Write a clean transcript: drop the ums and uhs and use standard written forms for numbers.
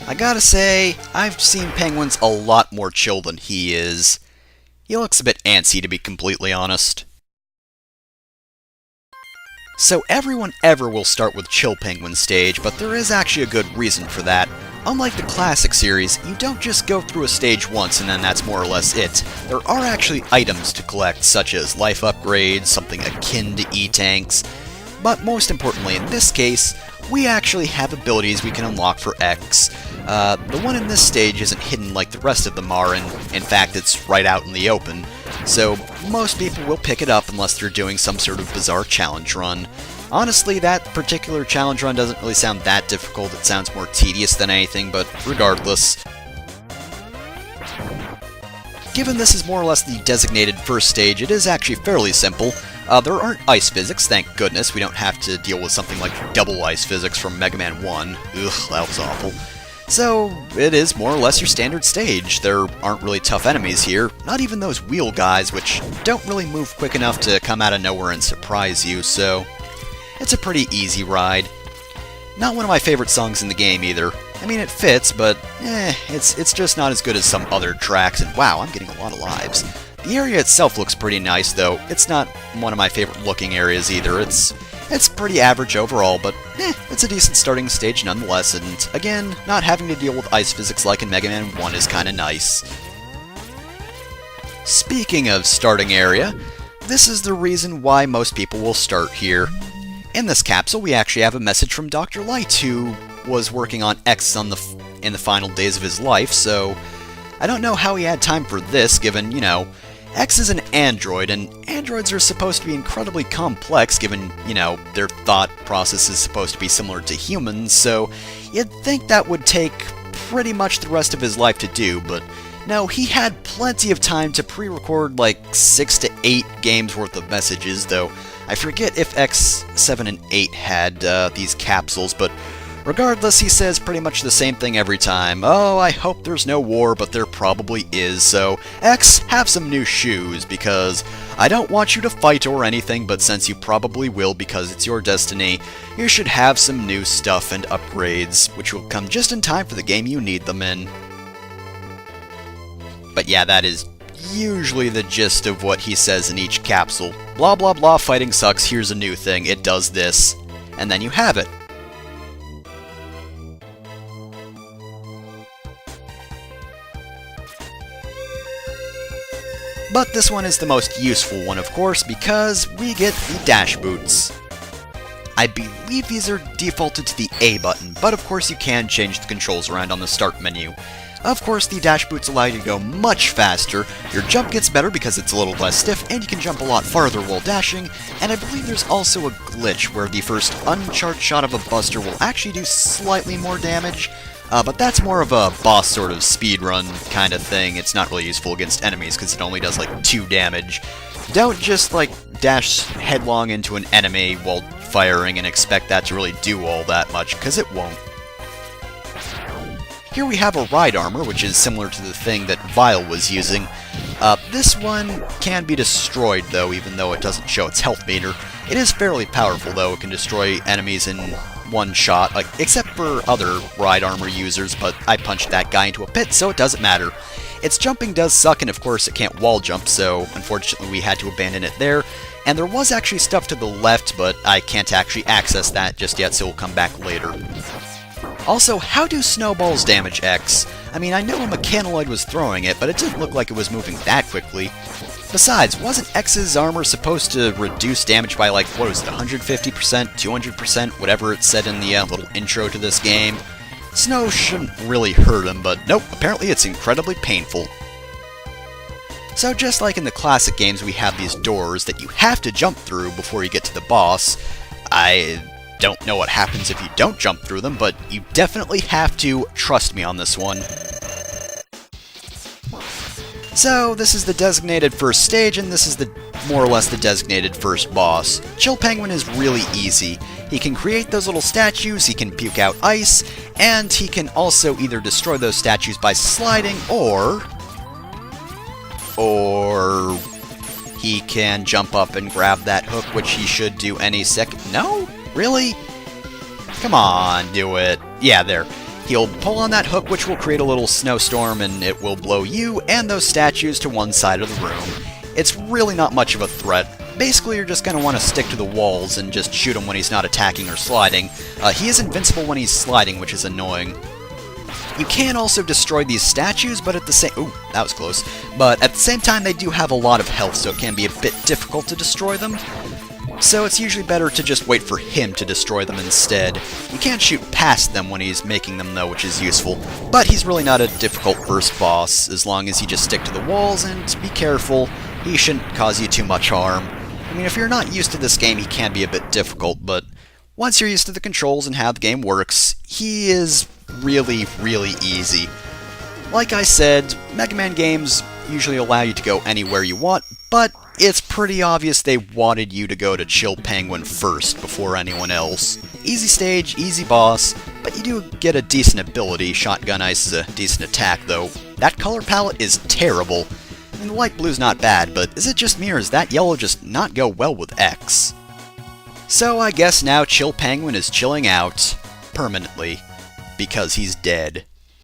I gotta say, I've seen penguins a lot more chill than he is. He looks a bit antsy, to be completely honest. So everyone ever will start with Chill Penguin stage, but there is actually a good reason for that. Unlike the classic series, you don't just go through a stage once and then that's more or less it. There are actually items to collect, such as life upgrades, something akin to E-Tanks, but most importantly in this case, we actually have abilities we can unlock for X. The one in this stage isn't hidden like the rest of them are, and in fact it's right out in the open, so most people will pick it up unless they're doing some sort of bizarre challenge run. Honestly, that particular challenge run doesn't really sound that difficult, it sounds more tedious than anything, but regardless. Given this is more or less the designated first stage, it is actually fairly simple. There aren't ice physics, thank goodness. We don't have to deal with something like double ice physics from Mega Man 1. Ugh, that was awful. So, it is more or less your standard stage. There aren't really tough enemies here, not even those wheel guys, which don't really move quick enough to come out of nowhere and surprise you, so it's a pretty easy ride. Not one of my favorite songs in the game either. I mean, it fits, but it's just not as good as some other tracks, and wow, I'm getting a lot of lives. The area itself looks pretty nice, though. It's not one of my favorite looking areas either. It's pretty average overall, but it's a decent starting stage nonetheless, and again, not having to deal with ice physics like in Mega Man 1 is kinda nice. Speaking of starting area, this is the reason why most people will start here. In this capsule, we actually have a message from Dr. Light, who was working on X in the final days of his life, so I don't know how he had time for this, given, you know, X is an android, and androids are supposed to be incredibly complex, given, you know, their thought process is supposed to be similar to humans, so you'd think that would take pretty much the rest of his life to do, but no, he had plenty of time to pre-record like 6 to 8 games worth of messages, though I forget if X, 7, and 8 had these capsules, but regardless, he says pretty much the same thing every time. Oh, I hope there's no war, but there probably is, so X, have some new shoes, because I don't want you to fight or anything, but since you probably will because it's your destiny, you should have some new stuff and upgrades, which will come just in time for the game you need them in. But yeah, that is usually the gist of what he says in each capsule. Blah blah blah, fighting sucks, here's a new thing, it does this. And then you have it. But this one is the most useful one, of course, because we get the dash boots. I believe these are defaulted to the A button, but of course you can change the controls around on the start menu. Of course, the dash boots allow you to go much faster, your jump gets better because it's a little less stiff, and you can jump a lot farther while dashing, and I believe there's also a glitch where the first uncharged shot of a buster will actually do slightly more damage, but that's more of a boss sort of speedrun kind of thing. It's not really useful against enemies because it only does like 2 damage. Don't just like dash headlong into an enemy while firing and expect that to really do all that much, because it won't. Here we have a ride armor, which is similar to the thing that Vile was using. This one can be destroyed though, even though it doesn't show its health meter. It is fairly powerful though, it can destroy enemies in one shot, except for other ride armor users, but I punched that guy into a pit, so it doesn't matter. Its jumping does suck, and of course it can't wall jump, so unfortunately we had to abandon it there. And there was actually stuff to the left, but I can't actually access that just yet, so we'll come back later. Also, how do snowballs damage X? I mean, I know a mechanoid was throwing it, but it didn't look like it was moving that quickly. Besides, wasn't X's armor supposed to reduce damage by like, what was it, 150%, 200%, whatever it said in the little intro to this game? Snow shouldn't really hurt him, but nope, apparently it's incredibly painful. So just like in the classic games, we have these doors that you have to jump through before you get to the boss. I don't know what happens if you don't jump through them, but you definitely have to trust me on this one. So, this is the designated first stage, and this is the more or less the designated first boss. Chill Penguin is really easy. He can create those little statues, he can puke out ice, and he can also either destroy those statues by sliding, or he can jump up and grab that hook, which he should do any second. No? Really? Come on, do it. Yeah, there. He'll pull on that hook, which will create a little snowstorm, and it will blow you and those statues to one side of the room. It's really not much of a threat. Basically, you're just going to want to stick to the walls and just shoot him when he's not attacking or sliding. He is invincible when he's sliding, which is annoying. You can also destroy these statues, but at the same... Ooh, that was close. But at the same time, they do have a lot of health, so it can be a bit difficult to destroy them. So it's usually better to just wait for him to destroy them instead. You can't shoot past them when he's making them, though, which is useful. But he's really not a difficult first boss, as long as you just stick to the walls and be careful. He shouldn't cause you too much harm. I mean, if you're not used to this game, he can be a bit difficult, but once you're used to the controls and how the game works, he is really, really easy. Like I said, Mega Man games usually allow you to go anywhere you want, but it's pretty obvious they wanted you to go to Chill Penguin first before anyone else. Easy stage, easy boss, but you do get a decent ability. Shotgun Ice is a decent attack, though. That color palette is terrible. I mean, the light blue's not bad, but is it just me or does that yellow just not go well with X? So I guess now Chill Penguin is chilling out permanently because he's dead.